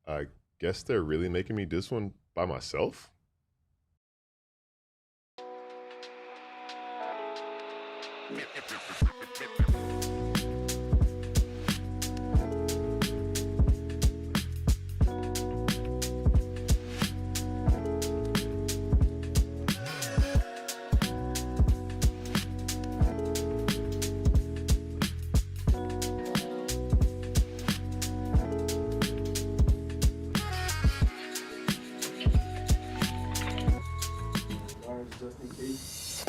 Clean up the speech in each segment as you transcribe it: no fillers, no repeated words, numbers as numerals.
I guess they're really making me this one by myself. Just in case.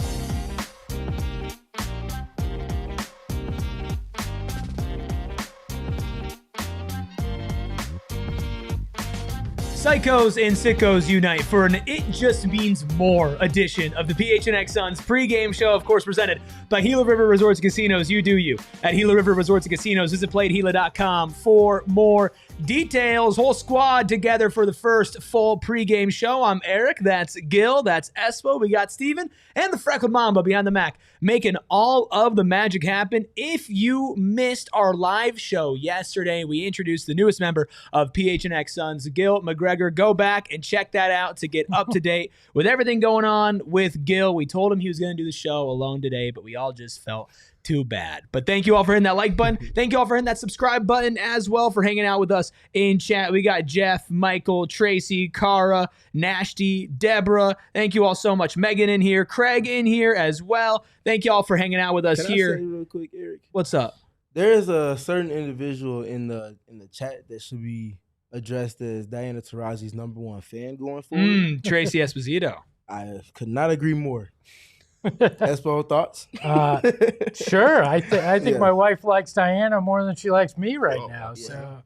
Psychos and sickos unite for an It Just Means More edition of the PHNX Suns pregame show, of course, presented by Gila River Resorts and Casinos. You do you. At Gila River Resorts and Casinos, visit playatgila.com for more details. Whole squad together for the first full pregame show. I'm Eric. That's Gil. That's Espo. We got Steven and the Freckled Mamba behind the Mac, making all of the magic happen. If you missed our live show yesterday, we introduced the newest member of PHNX Suns, Gil McGregor. Go back and check that out to get up to date with everything going on with Gil. We told him he was going to do the show alone today, but we all just felt too bad. But thank you all for hitting that like button. Thank you all for hitting that subscribe button as well, for hanging out with us in chat. We got Jeff, Michael, Tracy, Cara, Nashty, Deborah. Thank you all so much. Megan in here, Craig in here as well. Thank you all for hanging out with us here. Can I say real quick, Eric? What's up? There is a certain individual in the chat that should be addressed as Diana Taurasi's #1 fan going forward. Tracy Esposito. I could not agree more. Espo, thoughts? Sure. I think Yeah. my wife likes Diana more than she likes me right now. yeah. So,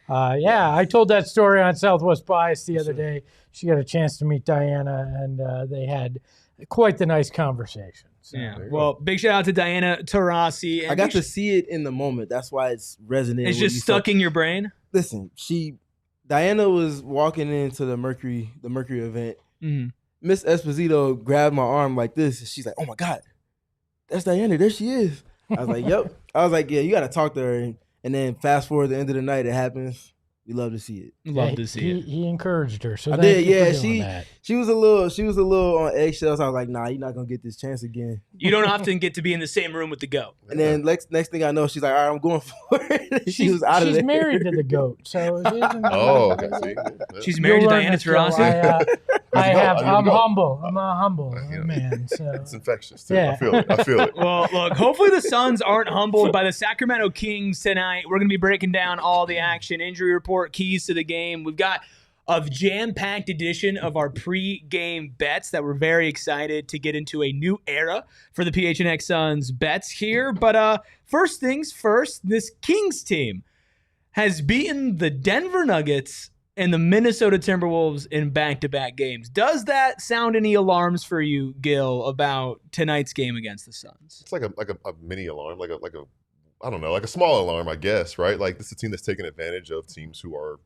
I told that story on Southwest Bias the other day. She got a chance to meet Diana, and they had quite the nice conversation. So. Yeah. Well, big shout out to Diana Taurasi. I got to see it in the moment. That's why it's resonating. It's just stuck in your brain. Listen, Diana was walking into the Mercury event. Mm-hmm. Miss Esposito grabbed my arm like this. She's like, "Oh my God, that's Diana. There she is." I was like, "Yep." I was like, "Yeah, you got to talk to her." And then fast forward to the end of the night, it happens. We love to see it. Love to see it. He encouraged her. So I thank did. you Yeah, for doing that. she was a little on eggshells. I was like, "Nah, you're not gonna get this chance again." You don't often get to be in the same room with the GOAT. And then next thing I know, she's like, "All right, I'm going for it." she was out of there. She's married to the GOAT. So it isn't, Oh, okay. See? She's married to You'll learn Diana this, Joe. Taurasi. I'm go. humble. I'm a humble man. So It's infectious, too. Yeah. I feel it. Well, look, hopefully the Suns aren't humbled by the Sacramento Kings tonight. We're going to be breaking down all the action, injury report, keys to the game. We've got a jam-packed edition of our pre-game bets that we're very excited to get into a new era for the PHNX Suns bets here. But first things first, this Kings team has beaten the Denver Nuggets and the Minnesota Timberwolves in back-to-back games. Does that sound any alarms for you, Gil, about tonight's game against the Suns? It's like a mini alarm, like a I don't know, like a small alarm, I guess, right? Like this is a team that's taking advantage of teams who are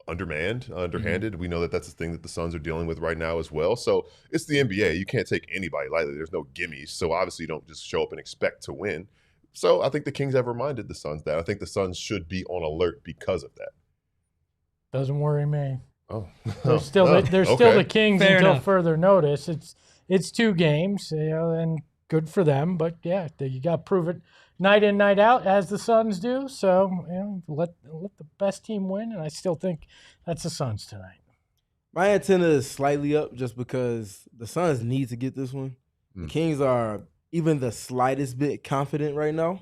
underhanded. Mm-hmm. We know that that's the thing that the Suns are dealing with right now as well. So it's the NBA. You can't take anybody lightly. There's no gimmies. So obviously you don't just show up and expect to win. So I think the Kings have reminded the Suns that. I think the Suns should be on alert because of that. doesn't worry me. Oh, They're still the Kings Fair until enough. further notice. It's 2 games, and good for them. But yeah, you got to prove it night in, night out, as the Suns do. So let the best team win, and I still think that's the Suns tonight. My antenna is slightly up just because the Suns need to get this one. The Kings are even the slightest bit confident right now.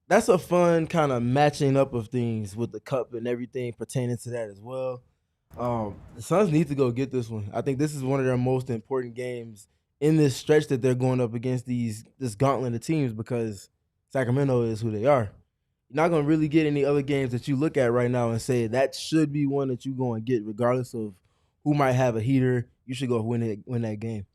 That's a fun kind of matching up of things with the cup and everything pertaining to that as well. The Suns need to go get this one. I think this is one of their most important games in this stretch that they're going up against this gauntlet of teams, because Sacramento is who they are. You're not going to really get any other games that you look at right now and say that should be one that you're going to get regardless of who might have a heater. You should go win that game.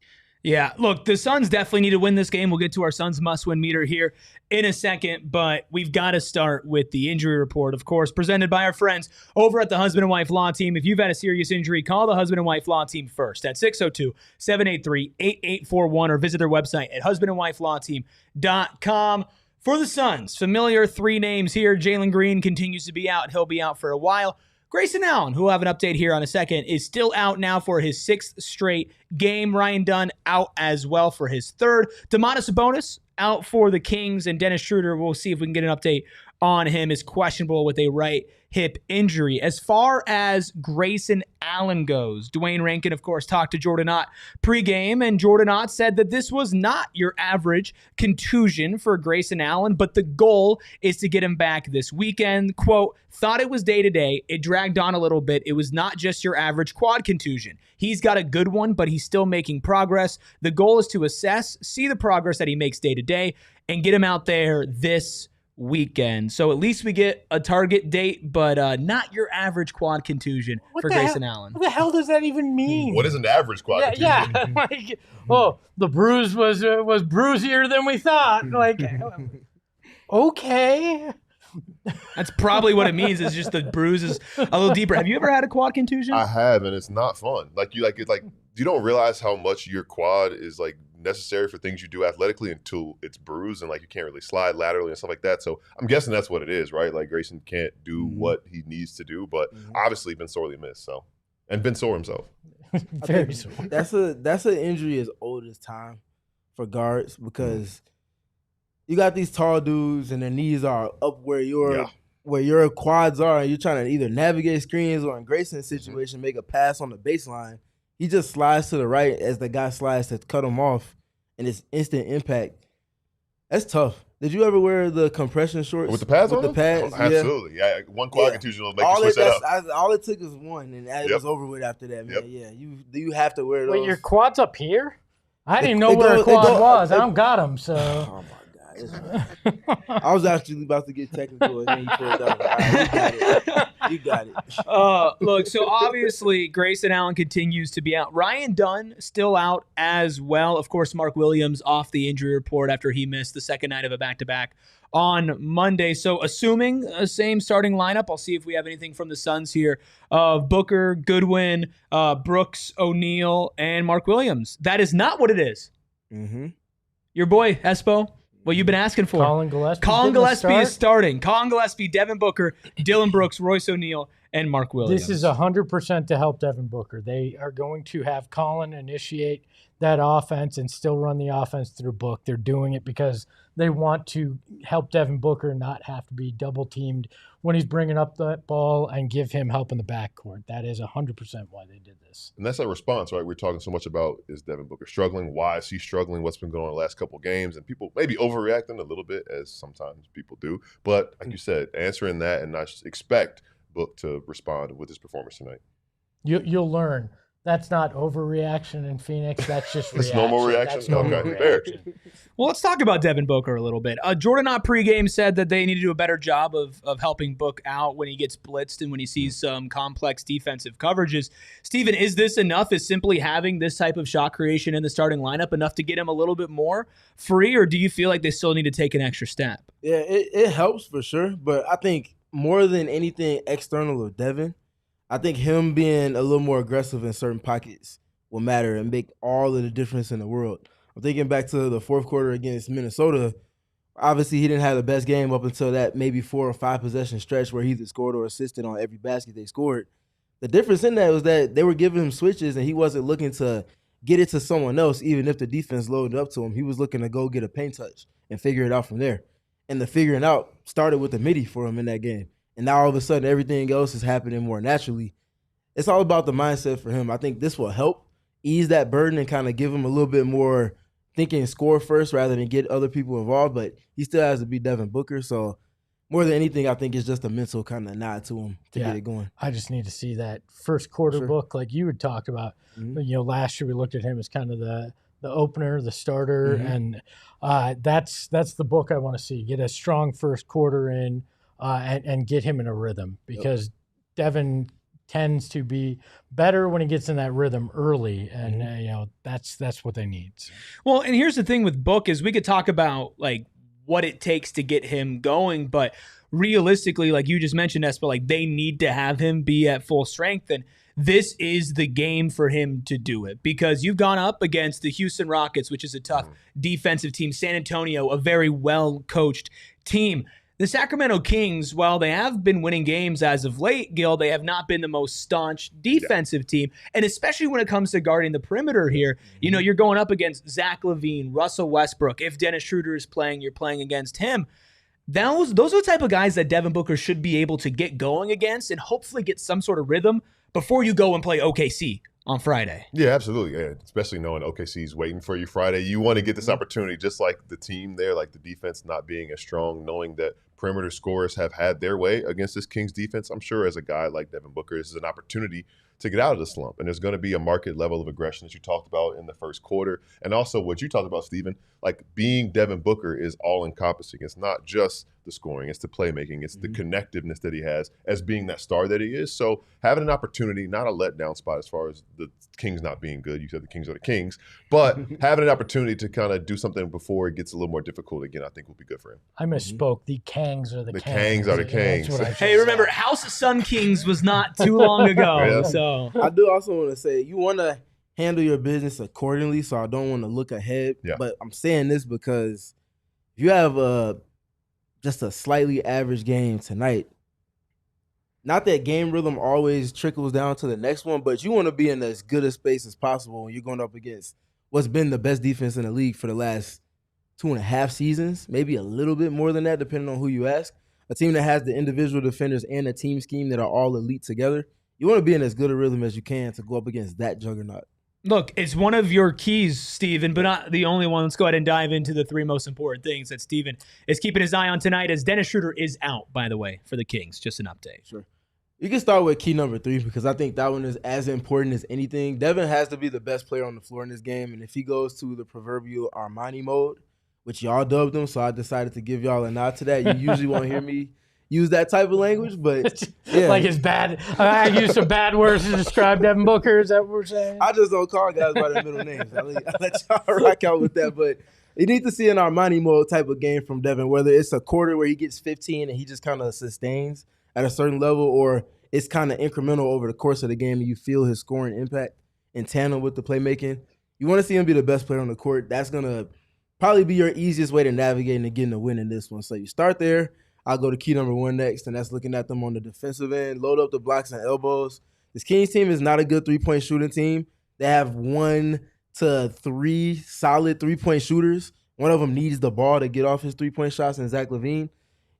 Yeah, look, the Suns definitely need to win this game. We'll get to our Suns must-win meter here in a second, but we've got to start with the injury report, of course, presented by our friends over at the Husband and Wife Law Team. If you've had a serious injury, call the Husband and Wife Law Team first at 602-783-8841 or visit their website at husbandandwifelawteam.com. For the Suns, familiar 3 names here. Jalen Green continues to be out. He'll be out for a while. Grayson Allen, who will have an update here on a second, is still out now for his 6th straight game. Ryan Dunn out as well for his 3rd. Domantas Sabonis out for the Kings, and Dennis Schroeder, we'll see if we can get an update on him, is questionable with a right hip injury. As far as Grayson Allen goes, Dwayne Rankin, of course, talked to Jordan Ott pregame, and Jordan Ott said that this was not your average contusion for Grayson Allen, but the goal is to get him back this weekend. Quote, thought it was day-to-day. It dragged on a little bit. It was not just your average quad contusion. He's got a good one, but he's still making progress. The goal is to assess, see the progress that he makes day-to-day, and get him out there this weekend. So at least we get a target date, but not your average quad contusion for Grayson Allen. What the hell does that even mean? What is an average quad contusion? Yeah. Like, oh, the bruise was bruisier than we thought. Like, okay. That's probably what it means. Is just the bruise is a little deeper. Have you ever had a quad contusion? I have, and it's not fun. You don't realize how much your quad is like necessary for things you do athletically until it's bruised and like you can't really slide laterally and stuff like that. So I'm guessing that's what it is, right? Like Grayson can't do what he needs to do, but obviously been sorely missed. So, and been sore himself. Very sore. That's an injury as old as time for guards, because you got these tall dudes and their knees are up where your quads are, and you're trying to either navigate screens or in Grayson's situation make a pass on the baseline. He just slides to the right as the guy slides to cut him off, and it's instant impact. That's tough. Did you ever wear the compression shorts with the pads on? The pads, oh, absolutely. Yeah, one quad contusion will make you switch that up. All it took is one, and it was over with after that, man. Yeah, you have to wear those. Wait, your quad's up here? I didn't even know where a quad was. I don't got them, so. Oh my God. I was actually about to get technical, and then you pulled out. Right, you got it. Look, so obviously Grayson Allen continues to be out. Ryan Dunn still out as well. Of course, Mark Williams off the injury report after he missed the second night of a back-to-back on Monday. So assuming a same starting lineup, I'll see if we have anything from the Suns here of Booker, Goodwin, Brooks, O'Neal, and Mark Williams. That is not what it is. Mm-hmm. Your boy, Espo. What you've been asking for. Colin Gillespie. Colin Gillespie is starting. Colin Gillespie, Devin Booker, Dylan Brooks, Royce O'Neal, and Mark Williams. This is 100% to help Devin Booker. They are going to have Colin initiate that offense and still run the offense through Book. They're doing it because they want to help Devin Booker not have to be double-teamed when he's bringing up that ball and give him help in the backcourt. That is 100% why they did this. And that's a response, right? We're talking so much about, is Devin Booker struggling? Why is he struggling? What's been going on the last couple of games? And people maybe overreacting a little bit, as sometimes people do. But like you said, answering that and not expect Book to respond with his performance tonight. You'll learn. That's not overreaction in Phoenix. That's just reaction. It's normal reaction? That's normal reaction. Well, let's talk about Devin Booker a little bit. Jordan Ott pregame said that they need to do a better job of helping Book out when he gets blitzed and when he sees some complex defensive coverages. Steven, is this enough? Is simply having this type of shot creation in the starting lineup enough to get him a little bit more free, or do you feel like they still need to take an extra step? Yeah, it helps for sure, but I think more than anything external of Devin, I think him being a little more aggressive in certain pockets will matter and make all of the difference in the world. I'm thinking back to the fourth quarter against Minnesota. Obviously, he didn't have the best game up until that maybe 4 or 5 possession stretch where he either scored or assisted on every basket they scored. The difference in that was that they were giving him switches and he wasn't looking to get it to someone else, even if the defense loaded up to him. He was looking to go get a paint touch and figure it out from there. And the figuring out started with the midi for him in that game. And now all of a sudden everything else is happening more naturally. It's all about the mindset for him. I think this will help ease that burden and kind of give him a little bit more thinking score first rather than get other people involved. But he still has to be Devin Booker. So more than anything, I think it's just a mental kind of nod to him to get it going. I just need to see that first quarter Book like you had talked about. Mm-hmm. You know, last year we looked at him as kind of the opener, the starter, and that's the Book I want to see. Get a strong first quarter in. And get him in a rhythm because Devin tends to be better when he gets in that rhythm early, and you know that's what they need. Well, and here's the thing with Book is we could talk about like what it takes to get him going, but realistically, like you just mentioned, Espo, like they need to have him be at full strength, and this is the game for him to do it because you've gone up against the Houston Rockets, which is a tough defensive team, San Antonio, a very well coached team. The Sacramento Kings, while they have been winning games as of late, Gil, they have not been the most staunch defensive team. And especially when it comes to guarding the perimeter here, you know, you're going up against Zach LaVine, Russell Westbrook. If Dennis Schroeder is playing, you're playing against him. Those are the type of guys that Devin Booker should be able to get going against and hopefully get some sort of rhythm before you go and play OKC on Friday. Yeah, absolutely. Yeah, especially knowing OKC is waiting for you Friday. You want to get this opportunity, just like the team there, like the defense not being as strong, knowing that perimeter scorers have had their way against this Kings defense. I'm sure as a guy like Devin Booker, this is an opportunity to get out of the slump. And there's going to be a market level of aggression that you talked about in the first quarter. And also what you talked about, Stephen, like being Devin Booker is all encompassing. It's not just the scoring, it's the playmaking, it's the connectiveness that he has as being that star that he is. So having an opportunity, not a letdown spot as far as the Kings not being good. You said the Kings are the Kings, but having an opportunity to kind of do something before it gets a little more difficult again, I think will be good for him. I misspoke. The Kangs are the The Kangs. Kangs are the Kangs. Hey, remember, House of Sun Kings was not too long ago. Yeah. So I do also want to say you want to handle your business accordingly, so I don't want to look ahead. Yeah. But I'm saying this because if you have just a slightly average game tonight, not that game rhythm always trickles down to the next one, but you want to be in as good a space as possible when you're going up against what's been the best defense in the league for the last 2.5 seasons, maybe a little bit more than that, depending on who you ask. A team that has the individual defenders and a team scheme that are all elite together. You want to be in as good a rhythm as you can to go up against that juggernaut. look, it's one of your keys, Steven, but not the only one. Let's go ahead and dive into the three most important things that Steven is keeping his eye on tonight, as Dennis Schroeder is out, by the way, for the Kings. Just an update. Sure. You can start with key number 3 because I think that one is as important as anything. Devin has to be the best player on the floor in this game, and if he goes to the proverbial Armani mode, which y'all dubbed him, so I decided to give y'all a nod to that. You usually won't hear me use that type of language, but yeah. Like it's bad. I use some bad words to describe Devin Booker. Is that what we're saying? I just don't call guys by their middle names. I let y'all rock out with that, but you need to see an Armani mode type of game from Devin, whether it's a quarter where he gets 15 and he just kind of sustains at a certain level, or it's kind of incremental over the course of the game and you feel his scoring impact in tandem with the playmaking. You want to see him be the best player on the court. That's going to probably be your easiest way to navigate and getting a win in this one. So you start there. I'll go to key number 1 next, and that's looking at them on the defensive end. Load up the blocks and elbows. This Kings team is not a good three-point shooting team. They have 1 to 3 solid three-point shooters. One of them needs the ball to get off his three-point shots, and Zach LaVine.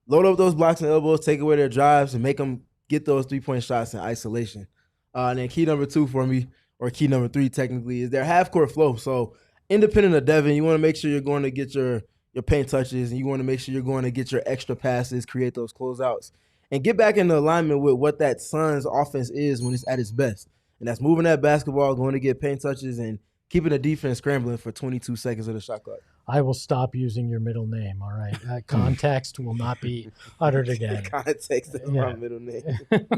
Load up those blocks and elbows, take away their drives, and make them get those three-point shots in isolation. And then key number 2 for me, or key number 3 technically, is their half-court flow. So independent of Devin, you want to make sure you're going to get your paint touches, and you want to make sure you're going to get your extra passes, create those closeouts, and get back into alignment with what that Suns offense is when it's at its best. And that's moving that basketball, going to get paint touches, and keeping the defense scrambling for 22 seconds of the shot clock. I will stop using your middle name, all right? Context will not be uttered again. Context is my middle name.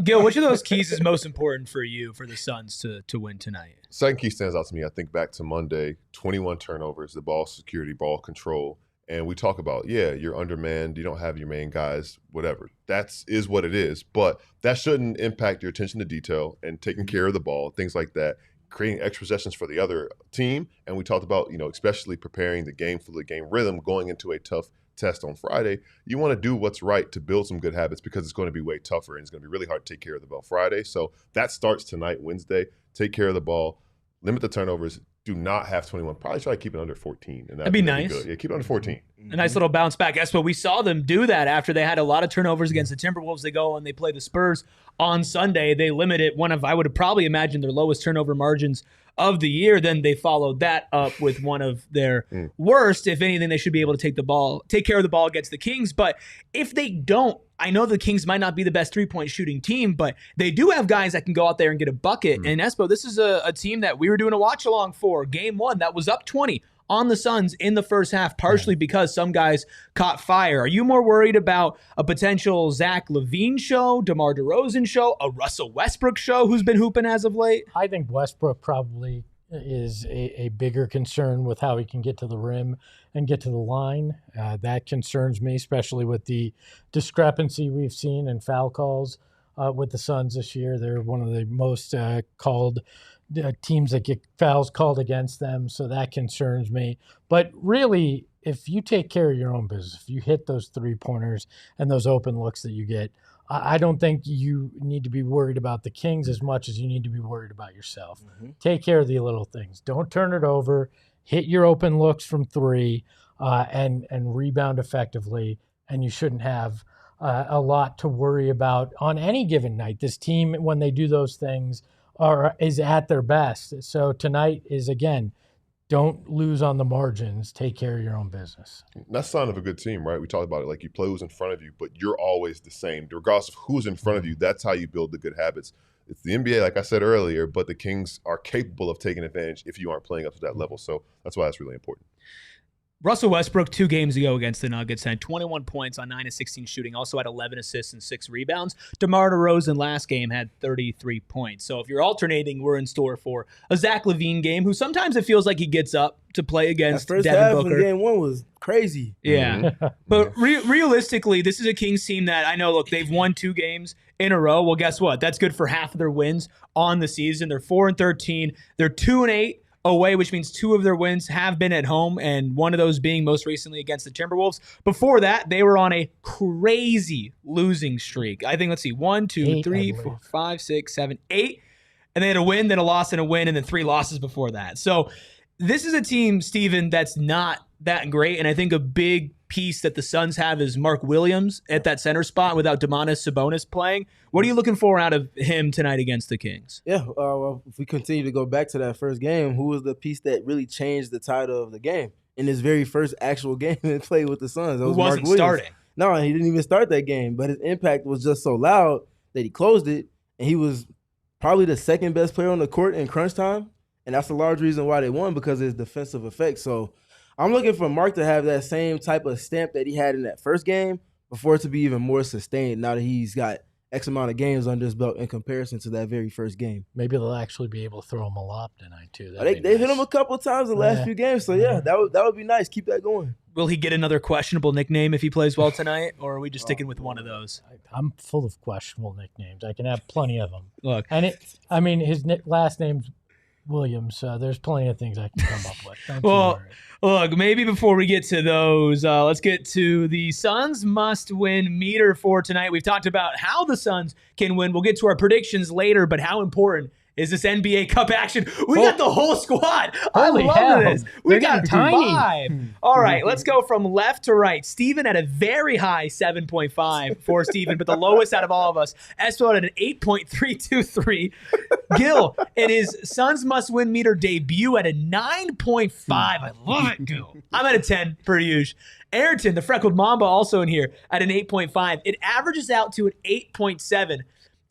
Gil, which of those keys is most important for you for the Suns to win tonight? Second key stands out to me. I think back to Monday, 21 turnovers, the ball security, ball control. And we talk about, you're undermanned, you don't have your main guys, whatever. That is what it is. But that shouldn't impact your attention to detail and taking care of the ball, things like that, creating extra possessions for the other team. And we talked about, especially preparing the game for the game rhythm going into a tough test on Friday. You want to do what's right to build some good habits because it's going to be way tougher and it's going to be really hard to take care of the ball Friday. So that starts tonight, Wednesday. Take care of the ball, limit the turnovers. Do not have 21. Probably try to keep it under 14. And that'd be nice. Good. Yeah, keep it under 14. A nice little bounce back. That's what we saw them do that after they had a lot of turnovers against the Timberwolves. They go and they play the Spurs on Sunday. They limited one of, I would have probably imagined, their lowest turnover margins of the year. Then they followed that up with one of their worst. If anything, they should be able to take care of the ball against the Kings. But if they don't, I know the Kings might not be the best three-point shooting team, but they do have guys that can go out there and get a bucket. And Espo, this is a team that we were doing a watch-along for. Game 1, that was up 20 on the Suns in the first half, partially because some guys caught fire. Are you more worried about a potential Zach LaVine show, DeMar DeRozan show, a Russell Westbrook show who's been hooping as of late? I think Westbrook probably is a bigger concern with how he can get to the rim and get to the line. That concerns me, especially with the discrepancy we've seen in foul calls with the Suns this year. They're one of the most called teams that get fouls called against them, so that concerns me. But really, if you take care of your own business, if you hit those 3-pointers and those open looks that you get, I don't think you need to be worried about the Kings as much as you need to be worried about yourself. Take care of the little things. Don't turn it over. Hit your open looks from 3 and rebound effectively, and you shouldn't have a lot to worry about on any given night. This team, when they do those things, is at their best. So tonight is, again, don't lose on the margins. Take care of your own business. That's the sign of a good team, right? We talked about it. Like, you play who's in front of you, but you're always the same. Regardless of who's in front of you, that's how you build the good habits. It's the NBA, like I said earlier, but the Kings are capable of taking advantage if you aren't playing up to that level. So that's why that's really important. Russell Westbrook 2 games ago against the Nuggets had 21 points on 9 of 16 shooting, also had 11 assists and 6 rebounds. DeMar DeRozan last game had 33 points. So if you're alternating, we're in store for a Zach LaVine game, who sometimes it feels like he gets up to play against that first Devin half Booker. Of game 1 was crazy. Yeah. But realistically, this is a Kings team that I know, look, they've won 2 games in a row. Well, guess what? That's good for half of their wins on the season. They're 4-13. They're 2-8. Away, which means 2 of their wins have been at home, and one of those being most recently against the Timberwolves. Before that, they were on a crazy losing streak. I think, let's see, 1, 2, 3, 4, 5, 6, 7, 8. And they had a win, then a loss, and a win, and then 3 losses before that. So this is a team, Steven, that's not that great. And I think a big piece that the Suns have is Mark Williams at that center spot without Domantas Sabonis playing. What are you looking for out of him tonight against the Kings? Yeah, well, if we continue to go back to that first game, who was the piece that really changed the tide of the game in his very first actual game and played with the Suns? Who wasn't starting? No, he didn't even start that game, but his impact was just so loud that he closed it, and he was probably the second best player on the court in crunch time, and that's a large reason why they won, because of his defensive effect. So I'm looking for Mark to have that same type of stamp that he had in that first game before it to be even more sustained now that he's got X amount of games under his belt in comparison to that very first game. Maybe they'll actually be able to throw him a lob tonight, too. They've hit him a couple of times the last few games, so yeah, that would be nice. Keep that going. Will he get another questionable nickname if he plays well tonight, or are we just sticking with one of those? I'm full of questionable nicknames. I can have plenty of them. Look, and his last name's Williams. There's plenty of things I can come up with. Don't you worry. Look, maybe before we get to those, let's get to the Suns must-win meter for tonight. We've talked about how the Suns can win. We'll get to our predictions later, but how important is this NBA Cup action? We got the whole squad. I love this. We got tiny. 5. All right, let's go from left to right. Steven at a very high 7.5 for Steven, but the lowest out of all of us. Espo at an 8.323. Gil in his Suns must-win meter debut at a 9.5. I love it, Gil. I'm at a 10 per usual. Ayrton, the freckled Mamba, also in here at an 8.5. It averages out to an 8.7.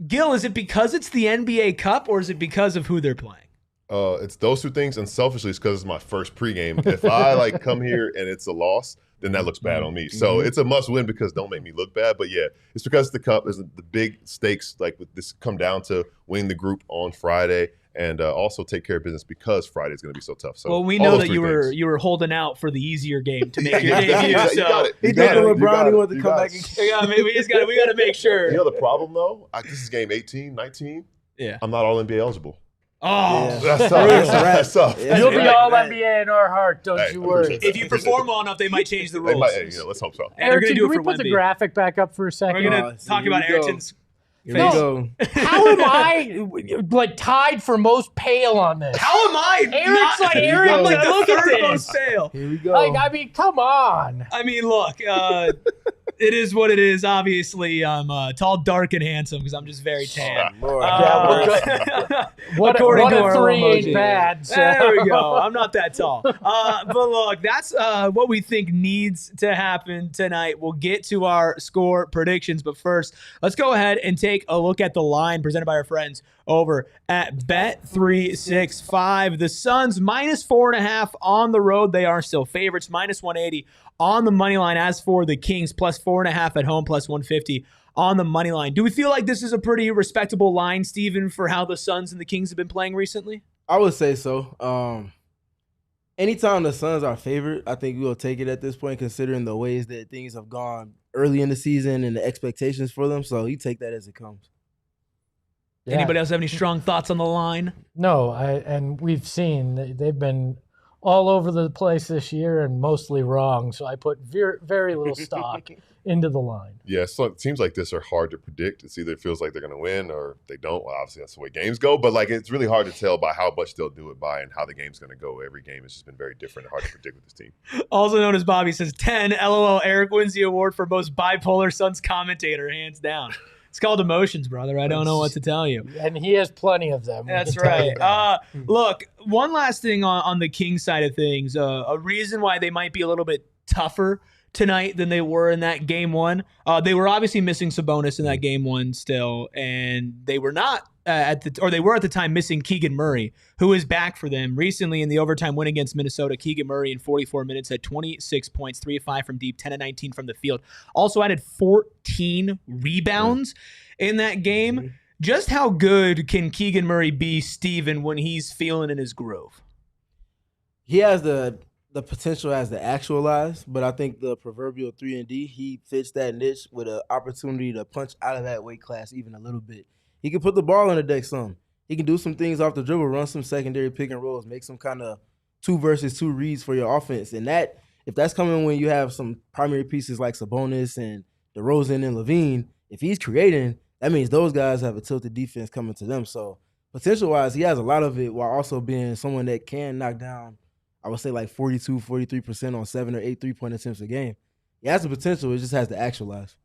Gil, is it because it's the NBA Cup, or is it because of who they're playing? It's those 2 things, and selfishly, it's because it's my first pregame. If I come here and it's a loss, then that looks bad on me. So it's a must-win because don't make me look bad. But yeah, it's because the Cup is the big stakes. Like, with this, come down to winning the group on Friday, and also take care of business because Friday is going to be so tough. So, well, we know that you were holding out for the easier game to make your debut. You got it. He did LeBron. He wanted to come back again. Yeah, I mean, we got to make sure. You know the problem though? This is game 18, 19. Yeah, I'm not all NBA eligible. Oh, yeah. That's tough. That's tough. Yeah. You'll be all NBA in our heart, don't you worry. If you perform well enough, they might change the rules. Let's hope so. Ayrton, can we put the graphic back up for a second? We're going to talk about Ayrton's face. No. How am I tied for most pale on this? How am I? Aaron, look at this. Most pale. Here we go. I mean, come on. I mean, look, it is what it is. Obviously, I'm tall, dark, and handsome because I'm just very tan. What a 3 ain't bad. So. There we go. I'm not that tall. But look, that's what we think needs to happen tonight. We'll get to our score predictions, but first, let's go ahead and take a look at the line presented by our friends over at Bet365. The Suns -4.5 on the road. They are still favorites. -180 on the money line. As for the Kings, +4.5 at home, +150 on the money line. Do we feel like this is a pretty respectable line, Steven, for how the Suns and the Kings have been playing recently? I would say so. Anytime the Suns are favored, I think we'll take it at this point, considering the ways that things have gone early in the season and the expectations for them. So you take that as it comes. Yeah. Anybody else have any strong thoughts on the line? No, and we've seen they've been all over the place this year and mostly wrong. So I put very little stock into the line. Yeah, so teams like this are hard to predict. It's either it feels like they're going to win or they don't. Well, obviously, that's the way games go. But, like, it's really hard to tell by how much they'll do it by and how the game's going to go. Every game has just been very different and hard to predict with this team. Also known as Bobby says 10. LOL. Eric wins the award for most bipolar Suns commentator, hands down. It's called emotions, brother. I don't know what to tell you. And he has plenty of them. That's right. Look, one last thing on the Kings side of things. A reason why they might be a little bit tougher tonight than they were in that game one. They were obviously missing Sabonis in that game one still, and they were not at the time missing Keegan Murray, who is back for them. Recently in the overtime win against Minnesota, Keegan Murray in 44 minutes had 26 points, 3 of 5 from deep, 10 of 19 from the field. Also added 14 rebounds in that game. Just how good can Keegan Murray be, Steven, when he's feeling in his groove? He has the potential as to actualize, but I think the proverbial 3-and-D, he fits that niche with an opportunity to punch out of that weight class even a little bit. He can put the ball on the deck some. He can do some things off the dribble, run some secondary pick and rolls, make some kind of 2 versus 2 reads for your offense. And that, if that's coming when you have some primary pieces like Sabonis and DeRozan and Levine, if he's creating, that means those guys have a tilted defense coming to them. So potential-wise, he has a lot of it while also being someone that can knock down, I would say, like 42, 43% on 7 or 8 3-point attempts a game. He has the potential. It just has to actualize.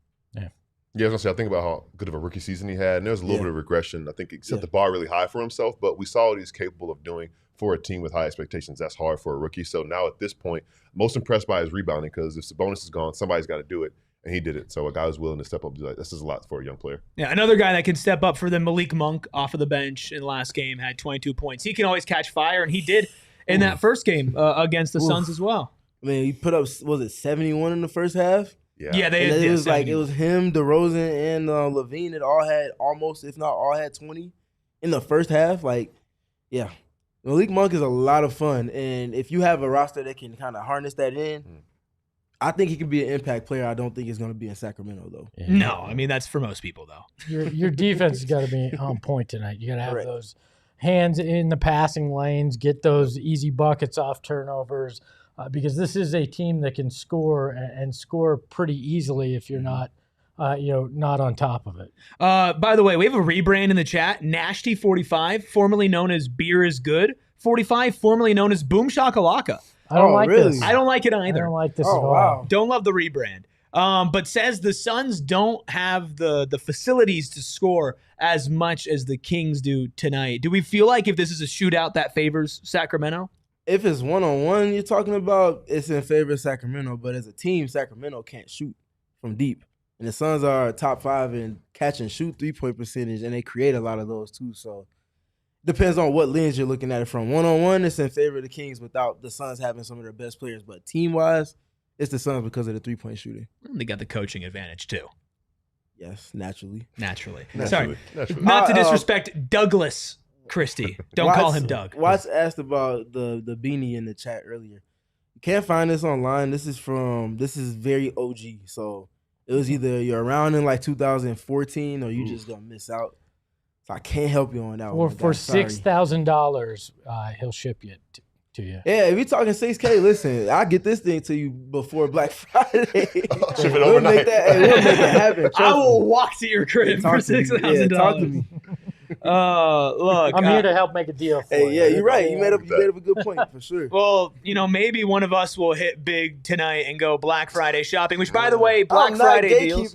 Yeah, I was going to say, I think about how good of a rookie season he had, and there was a little bit of regression. I think he set the bar really high for himself, but we saw what he's capable of doing for a team with high expectations. That's hard for a rookie. So now at this point, most impressed by his rebounding, because if Sabonis is gone, somebody's got to do it, and he did it. So a guy who's willing to step up, like, this is a lot for a young player. Yeah, another guy that can step up for them, Malik Monk, off of the bench in the last game, had 22 points. He can always catch fire, and he did in that first game against the Suns as well. I mean, he put up, was it 71 in the first half? Yeah, it was like it was him, DeRozan, and Levine that all had almost, if not all, had 20 in the first half. Like, yeah, Malik Monk is a lot of fun, and if you have a roster that can kind of harness that in, I think he can be an impact player. I don't think he's going to be in Sacramento though. Yeah. No, I mean that's for most people though. Your defense has got to be on point tonight. You got to have those hands in the passing lanes, get those easy buckets off turnovers. Because this is a team that can score and score pretty easily if you're not, not on top of it. By the way, we have a rebrand in the chat. Nashty45, formerly known as Beer is Good. 45, formerly known as Boom Shakalaka. I don't like this. I don't like it either. I don't like this at all. Wow. Don't love the rebrand. But says the Suns don't have the facilities to score as much as the Kings do tonight. Do we feel like if this is a shootout that favors Sacramento? If it's one-on-one you're talking about, it's in favor of Sacramento. But as a team, Sacramento can't shoot from deep. And the Suns are top 5 in catch and shoot 3-point percentage, and they create a lot of those too. So depends on what lens you're looking at it from. One-on-one, it's in favor of the Kings without the Suns having some of their best players. But team-wise, it's the Suns because of the 3-point shooting. They got the coaching advantage too. Yes, naturally. Sorry. Not to disrespect Douglas Christie. Don't call him Doug. Watts asked about the beanie in the chat earlier. You can't find this online. This is very OG. So it was either you're around in like 2014 or you just gonna miss out. So I can't help you on that one. For $6,000, he'll ship it to you. Yeah, if you're talking 6K, listen, I'll get this thing to you before Black Friday. Ship it we'll overnight. make that happen. I will walk to your crib for $6,000. Talk to me. Look, I'm here to help make a deal for you. Yeah, you're right. You made up a good point for sure. Well, maybe one of us will hit big tonight and go Black Friday shopping. Which, by the way, Black Friday deals.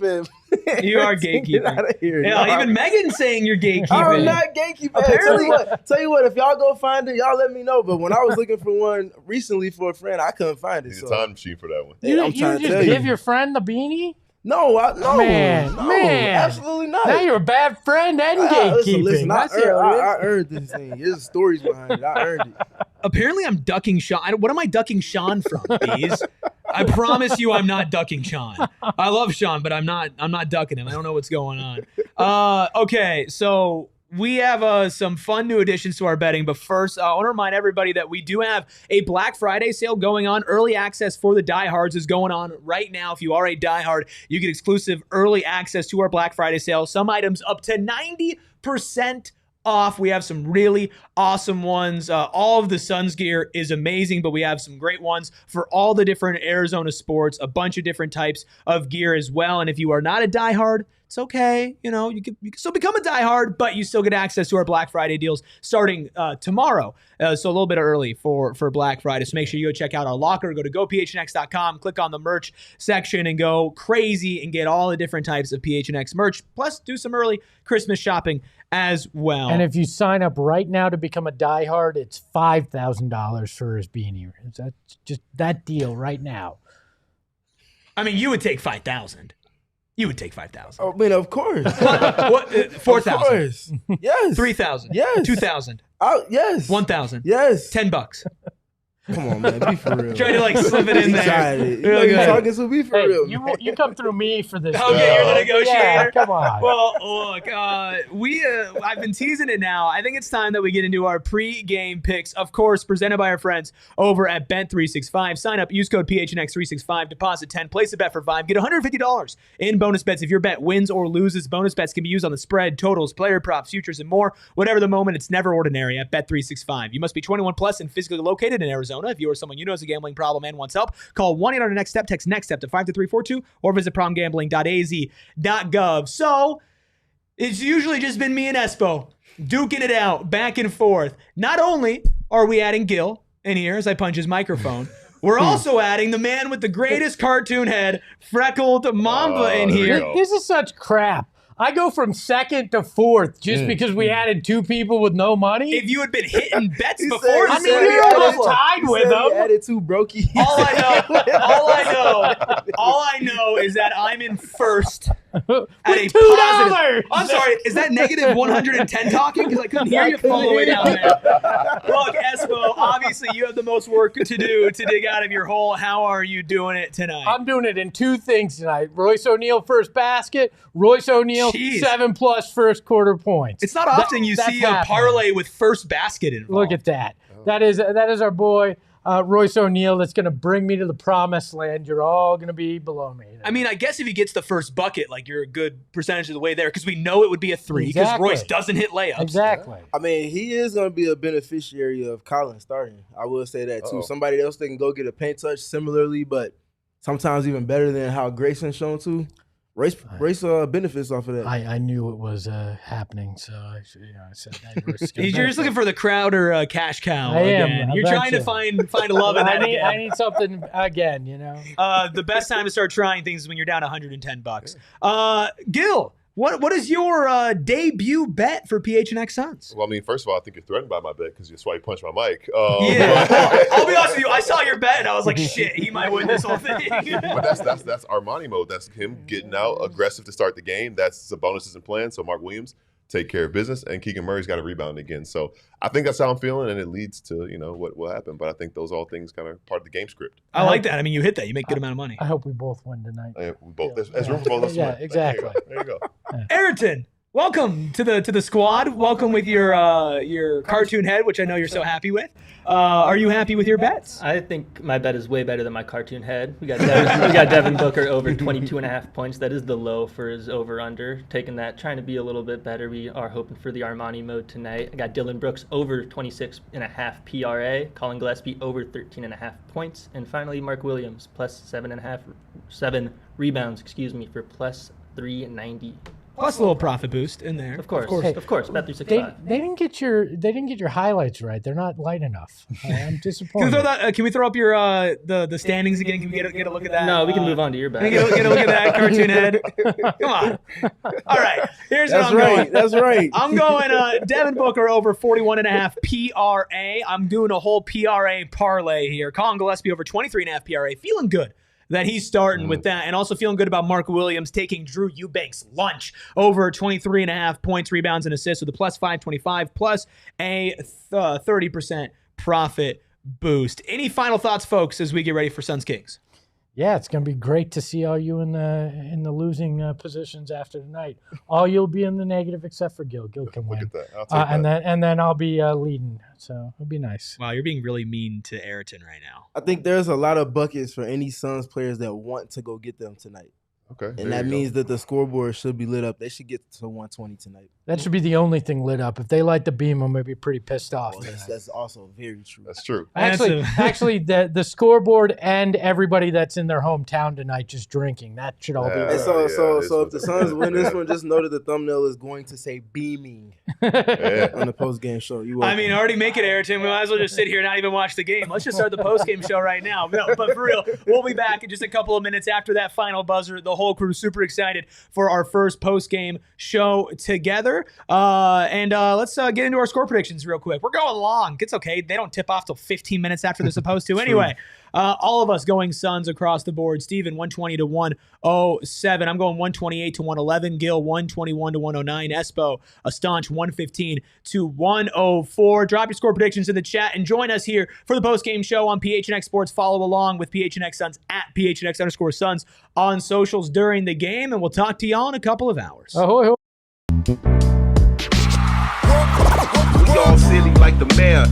You are gatekeeping. Out of here, even Megan's saying you're gatekeeping. I'm not gatekeeping. Apparently, tell you what, if y'all go find it, y'all let me know. But when I was looking for one recently for a friend, I couldn't find it. He's a time machine for that one. You just give your friend the beanie? No, man, absolutely not. Now you're a bad friend and gatekeeping. Listen, I earned this thing. There's stories behind it. I earned it. Apparently, I'm ducking Sean. What am I ducking Sean from, Bees? I promise you, I'm not ducking Sean. I love Sean, but I'm not ducking him. I don't know what's going on. Okay, so we have some fun new additions to our betting, but first, I want to remind everybody that we do have a Black Friday sale going on. Early access for the diehards is going on right now. If you are a diehard, you get exclusive early access to our Black Friday sale. Some items up to 90% off. We have some really awesome ones. All of the Suns gear is amazing, but we have some great ones for all the different Arizona sports, a bunch of different types of gear as well. And if you are not a diehard, it's okay. You know, you can still become a diehard, but you still get access to our Black Friday deals starting tomorrow. So a little bit early for Black Friday. So make sure you go check out our locker. Go to gophnx.com, click on the merch section, and go crazy and get all the different types of PHNX merch. Plus, do some early Christmas shopping as well. And if you sign up right now to become a diehard, it's $5,000 for his beanie. That's just that deal right now. I mean, you would take 5,000. You would take 5,000. I mean, of course. What? 4,000. Of course. Yes. 3,000. Yes. 2,000. Yes. 1,000. Yes. $10. Come on, man. Be for real. Trying to like slip it in there. Excited. You know you're talking to me for real. You come through me for this. Okay, you're the negotiator. Yeah, come on. Well, look, I've been teasing it now. I think it's time that we get into our pre-game picks, of course, presented by our friends over at Bet365. Sign up, use code PHNX365, deposit 10, place a bet for 5, get $150 in bonus bets. If your bet wins or loses, bonus bets can be used on the spread, totals, player props, futures, and more. Whatever the moment, it's never ordinary at Bet365. You must be 21 plus and physically located in Arizona. If you or someone you know has a gambling problem and wants help, call 1-800-NEXT-STEP, text NEXT STEP to 52342, or visit promgambling.az.gov. So it's usually just been me and Espo duking it out back and forth. Not only are we adding Gil in here as I punch his microphone, we're also adding the man with the greatest cartoon head, Freckled Mamba, in here. This is such crap. I go from second to fourth just because we added two people with no money. If you had been hitting bets before, I mean, you're almost tied with them. Added two brokey. All I know is that I'm in first at a $2. positive. I'm sorry, is that negative 110 talking? Because I couldn't hear you all the way down there. Look, Espo, obviously you have the most work to do to dig out of your hole. How are you doing it tonight? I'm doing it in two things tonight. Royce O'Neal first basket. Royce O'Neal 7+ first quarter points. It's not often you see a parlay with first basket involved. Look at that. That is our boy Royce O'Neal that's going to bring me to the promised land. You're all going to be below me. I mean, I guess if he gets the first bucket, like you're a good percentage of the way there because we know it would be a 3 because Royce doesn't hit layups. Exactly. I mean, he is going to be a beneficiary of Collins starting. I will say that too. Somebody else that can go get a paint touch similarly, but sometimes even better than how Grayson's shown to. Royce benefits off of that. I knew it was happening, so I said that. You're just looking for the Crowder cash cow again. You're trying to find a love in that again. I need something again, you know. The best time to start trying things is when you're down $110. Gil, what is your debut bet for PHNX Suns? Well, I mean, first of all, I think you're threatened by my bet because that's why you punched my mic. I'll be honest with you. I saw your bet and I was like, shit, he might win this whole thing. But that's Armani mode. That's him getting out aggressive to start the game. That's the bonuses and plans. So Mark Williams take care of business, and Keegan Murray's got to rebound again. So I think that's how I'm feeling, and it leads to what will happen. But I think those all things kind of part of the game script. I like that. I mean, you hit that. You make a good amount of money. I hope we both win tonight. We both. There's room for both of us. Yeah, exactly. There you go. Ayrton, welcome to the squad. Welcome with your cartoon head, which I know you're so happy with. Are you happy with your bets? I think my bet is way better than my cartoon head. We got Devin Booker over 22.5 points. That is the low for his over-under. Taking that, trying to be a little bit better. We are hoping for the Armani mode tonight. I got Dylan Brooks over 26.5 PRA. Colin Gillespie over 13.5 points. And finally, Mark Williams plus 7 rebounds, for plus 390. Plus a little profit boost in there. Of course. Hey, Bet365. They didn't get your highlights right. They're not light enough. I'm disappointed. Can we throw up your the standings again? Can we get a look at that? No, we can move on to your bet. Get a look at that cartoon head. Come on. All right. Here's what I'm going. That's right. I'm going Devin Booker over 41.5 PRA. I'm doing a whole PRA parlay here. Colin Gillespie over 23.5 PRA. Feeling good that he's starting with that, and also feeling good about Mark Williams taking Drew Eubanks' lunch over 23.5 points, rebounds, and assists with a plus 525 plus a 30% profit boost. Any final thoughts, folks, as we get ready for Suns Kings? Yeah, it's going to be great to see all you in the losing positions after tonight. All you'll be in the negative except for Gil. Gil can win. Look at that. I'll take that. And then I'll be leading. So it'll be nice. Wow, you're being really mean to Ayrton right now. I think there's a lot of buckets for any Suns players that want to go get them tonight. Okay. And that means that the scoreboard should be lit up. They should get to 120 tonight. That should be the only thing lit up. If they light the beam, I'm going to be pretty pissed off. Oh, that's also very true. That's true. Actually, the scoreboard and everybody that's in their hometown tonight just drinking. That should all be And lit. so if the Suns win this one, just know that the thumbnail is going to say beaming on the post-game show. I mean, already make it, Ayrton. We might as well just sit here and not even watch the game. Let's just start the post-game show right now. No, but for real, we'll be back in just a couple of minutes after that final buzzer. The whole crew super excited for our first post-game show together. Let's get into our score predictions real quick. We're going long. It's okay. They don't tip off till 15 minutes after they're supposed to. Anyway, all of us going Suns across the board. Steven, 120 to 107. I'm going 128 to 111. Gil, 121 to 109. Espo, a staunch 115 to 104. Drop your score predictions in the chat and join us here for the post-game show on PHNX Sports. Follow along with PHNX Suns at PHNX_Suns on socials during the game, and we'll talk to y'all in a couple of hours. Ahoy, We all silly like the mayor.